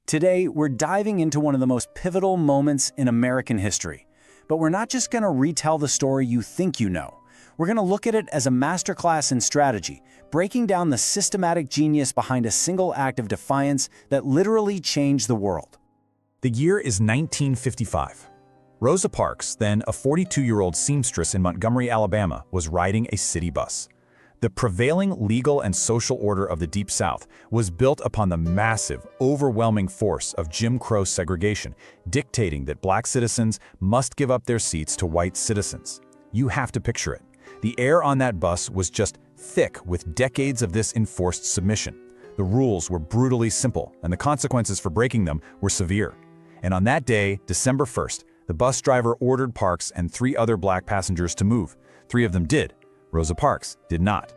Today, we're diving into one of the most pivotal moments in American history. But we're not just going to retell the story you think you know. We're going to look at it as a masterclass in strategy, breaking down the systematic genius behind a single act of defiance that literally changed the world. The year is 1955. Rosa Parks, then a 42-year-old seamstress in Montgomery, Alabama, was riding a city bus. The prevailing legal and social order of the Deep South was built upon the massive, overwhelming force of Jim Crow segregation, dictating that black citizens must give up their seats to white citizens. You have to picture it. The air on that bus was just thick with decades of this enforced submission. The rules were brutally simple, and the consequences for breaking them were severe. And on that day, December 1st, the bus driver ordered Parks and 3 other black passengers to move. 3 of them did. Rosa Parks did not.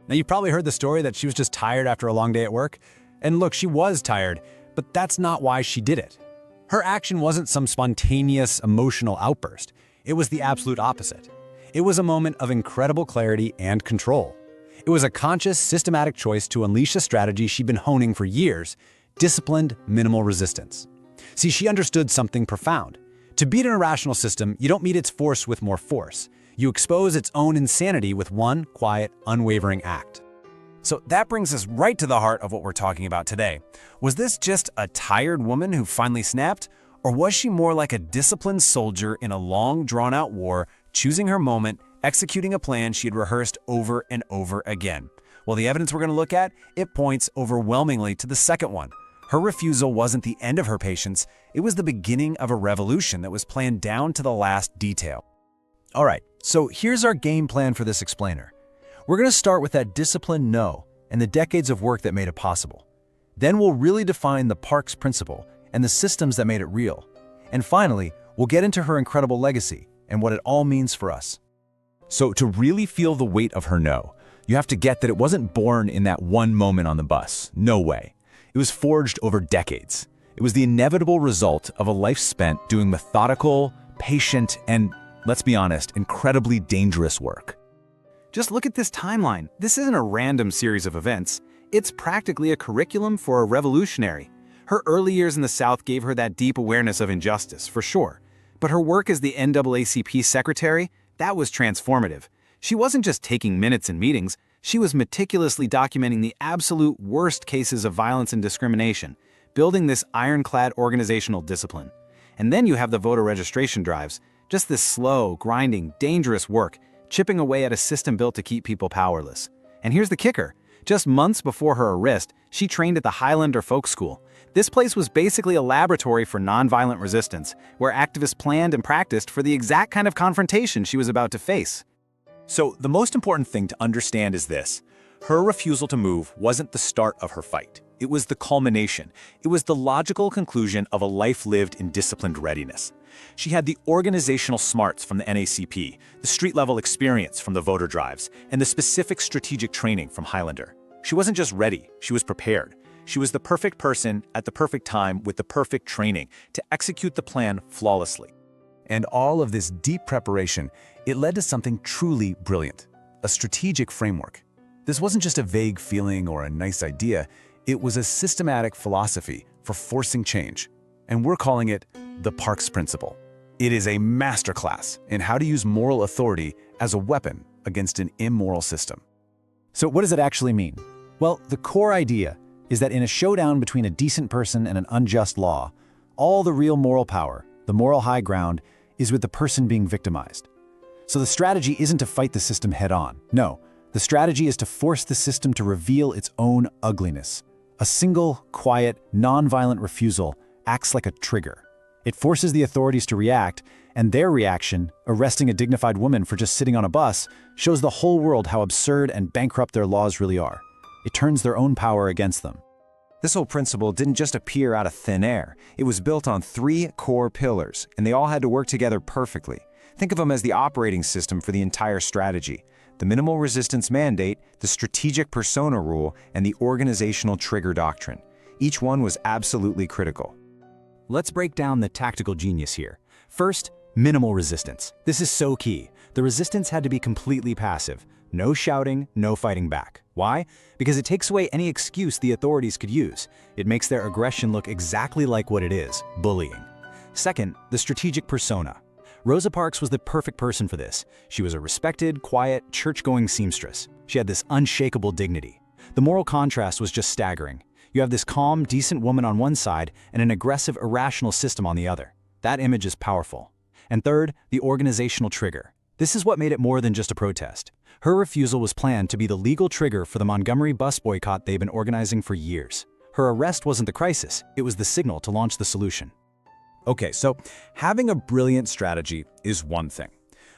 Now, you've probably heard the story that she was just tired after a long day at work. And look, she was tired, but that's not why she did it. Her action wasn't some spontaneous, emotional outburst. It was the absolute opposite. It was a moment of incredible clarity and control. It was a conscious, systematic choice to unleash a strategy she'd been honing for years: disciplined, minimal resistance. See, she understood something profound. To beat an irrational system, you don't meet its force with more force. You expose its own insanity with one quiet, unwavering act. So that brings us right to the heart of what we're talking about today. Was this just a tired woman who finally snapped? Or was she more like a disciplined soldier in a long, drawn-out war, choosing her moment, executing a plan she had rehearsed over and over again? Well, the evidence we're going to look at, it points overwhelmingly to the second one. Her refusal wasn't the end of her patience, it was the beginning of a revolution that was planned down to the last detail. All right, so here's our game plan for this explainer. We're going to start with that disciplined no and the decades of work that made it possible. Then we'll really define the Parks principle and the systems that made it real. And finally, we'll get into her incredible legacy and what it all means for us. So to really feel the weight of her no, you have to get that it wasn't born in that one moment on the bus. No way. It was forged over decades. It was the inevitable result of a life spent doing methodical, patient, and, let's be honest, incredibly dangerous work. Just look at this timeline. This isn't a random series of events. It's practically a curriculum for a revolutionary. Her early years in the South gave her that deep awareness of injustice, for sure. But her work as the NAACP secretary, that was transformative. She wasn't just taking minutes in meetings, she was meticulously documenting the absolute worst cases of violence and discrimination, building this ironclad organizational discipline. And then you have the voter registration drives, just this slow, grinding, dangerous work, chipping away at a system built to keep people powerless. And here's the kicker. Just months before her arrest, she trained at the Highlander Folk School. This place was basically a laboratory for nonviolent resistance, where activists planned and practiced for the exact kind of confrontation she was about to face. So the most important thing to understand is this. Her refusal to move wasn't the start of her fight. It was the culmination. It was the logical conclusion of a life lived in disciplined readiness. She had the organizational smarts from the NAACP, the street-level experience from the voter drives, and the specific strategic training from Highlander. She wasn't just ready, she was prepared. She was the perfect person at the perfect time with the perfect training to execute the plan flawlessly. And all of this deep preparation, it led to something truly brilliant, a strategic framework. This wasn't just a vague feeling or a nice idea, it was a systematic philosophy for forcing change. And we're calling it the Parks Principle. It is a masterclass in how to use moral authority as a weapon against an immoral system. So what does it actually mean? Well, the core idea is that in a showdown between a decent person and an unjust law, all the real moral power, the moral high ground, is with the person being victimized. So the strategy isn't to fight the system head-on. No, the strategy is to force the system to reveal its own ugliness. A single, quiet, non-violent refusal acts like a trigger. It forces the authorities to react, and their reaction, arresting a dignified woman for just sitting on a bus, shows the whole world how absurd and bankrupt their laws really are. It turns their own power against them. This whole principle didn't just appear out of thin air. It was built on 3 core pillars, and they all had to work together perfectly. Think of them as the operating system for the entire strategy: the minimal resistance mandate, the strategic persona rule, and the organizational trigger doctrine. Each one was absolutely critical. Let's break down the tactical genius here. First, minimal resistance. This is so key. The resistance had to be completely passive. No shouting, no fighting back. Why? Because it takes away any excuse the authorities could use. It makes their aggression look exactly like what it is, bullying. Second, the strategic persona. Rosa Parks was the perfect person for this. She was a respected, quiet, church-going seamstress. She had this unshakable dignity. The moral contrast was just staggering. You have this calm, decent woman on one side and an aggressive, irrational system on the other. That image is powerful. And third, the organizational trigger. This is what made it more than just a protest. Her refusal was planned to be the legal trigger for the Montgomery bus boycott they've been organizing for years. Her arrest wasn't the crisis, it was the signal to launch the solution. Okay, so having a brilliant strategy is one thing.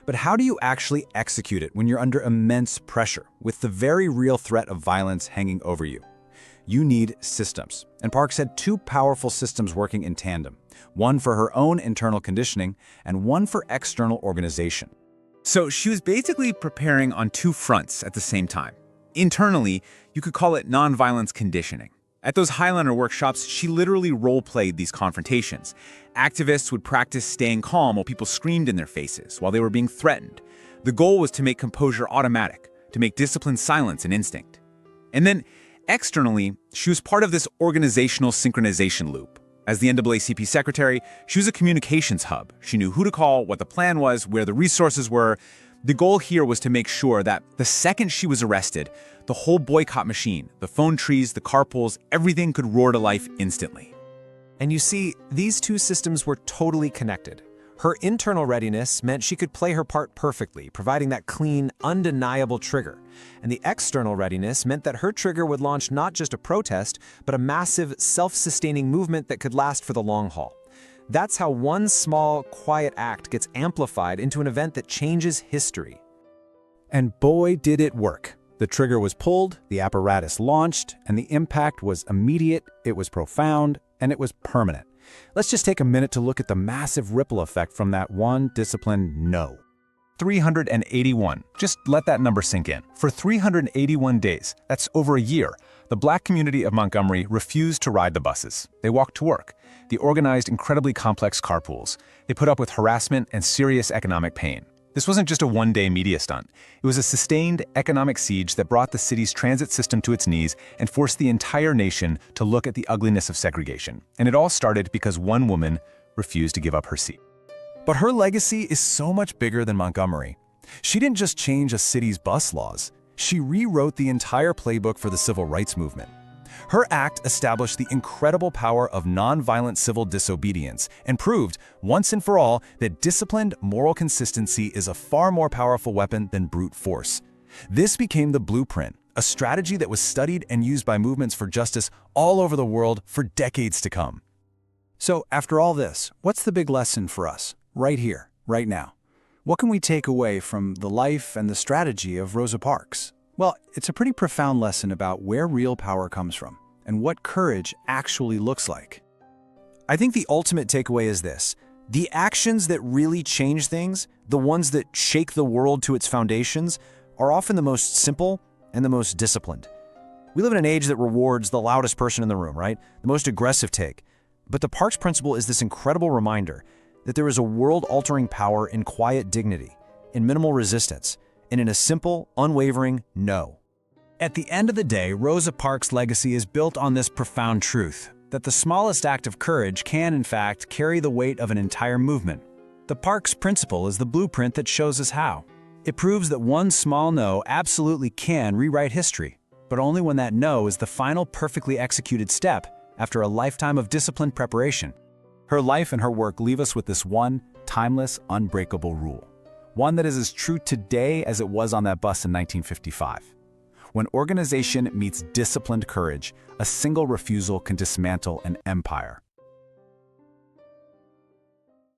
But how do you actually execute it when you're under immense pressure, with the very real threat of violence hanging over you? You need systems. And Parks had two powerful systems working in tandem, one for her own internal conditioning and one for external organization. So she was basically preparing on two fronts at the same time. Internally, you could call it nonviolence conditioning. At those Highlander workshops, she literally role-played these confrontations. Activists would practice staying calm while people screamed in their faces, while they were being threatened. The goal was to make composure automatic, to make discipline silence an instinct. And then, externally, she was part of this organizational synchronization loop. As the NAACP secretary, she was a communications hub. She knew who to call, what the plan was, where the resources were. The goal here was to make sure that the second she was arrested, the whole boycott machine, the phone trees, the carpools, everything could roar to life instantly. And you see, these two systems were totally connected. Her internal readiness meant she could play her part perfectly, providing that clean, undeniable trigger. And the external readiness meant that her trigger would launch not just a protest, but a massive, self-sustaining movement that could last for the long haul. That's how one small, quiet act gets amplified into an event that changes history. And boy, did it work. The trigger was pulled, the apparatus launched, and the impact was immediate, it was profound, and it was permanent. Let's just take a minute to look at the massive ripple effect from that one disciplined no. 381. Just let that number sink in. For 381 days, that's over a year, the Black community of Montgomery refused to ride the buses. They walked to work. They organized incredibly complex carpools. They put up with harassment and serious economic pain. This wasn't just a one-day media stunt. It was a sustained economic siege that brought the city's transit system to its knees and forced the entire nation to look at the ugliness of segregation. And it all started because one woman refused to give up her seat. But her legacy is so much bigger than Montgomery. She didn't just change a city's bus laws. She rewrote the entire playbook for the civil rights movement. Her act established the incredible power of nonviolent civil disobedience and proved, once and for all, that disciplined moral consistency is a far more powerful weapon than brute force. This became the blueprint, a strategy that was studied and used by movements for justice all over the world for decades to come. So after all this, what's the big lesson for us, right here, right now? What can we take away from the life and the strategy of Rosa Parks? Well, it's a pretty profound lesson about where real power comes from and what courage actually looks like. I think the ultimate takeaway is this. The actions that really change things, the ones that shake the world to its foundations, are often the most simple and the most disciplined. We live in an age that rewards the loudest person in the room, right? The most aggressive take. But the Parks principle is this incredible reminder that there is a world-altering power in quiet dignity, in minimal resistance, and in a simple, unwavering no. At the end of the day, Rosa Parks' legacy is built on this profound truth, that the smallest act of courage can, in fact, carry the weight of an entire movement. The Parks principle is the blueprint that shows us how. It proves that one small no absolutely can rewrite history, but only when that no is the final perfectly executed step after a lifetime of disciplined preparation. Her life and her work leave us with this one, timeless, unbreakable rule. One that is as true today as it was on that bus in 1955. When organization meets disciplined courage, a single refusal can dismantle an empire.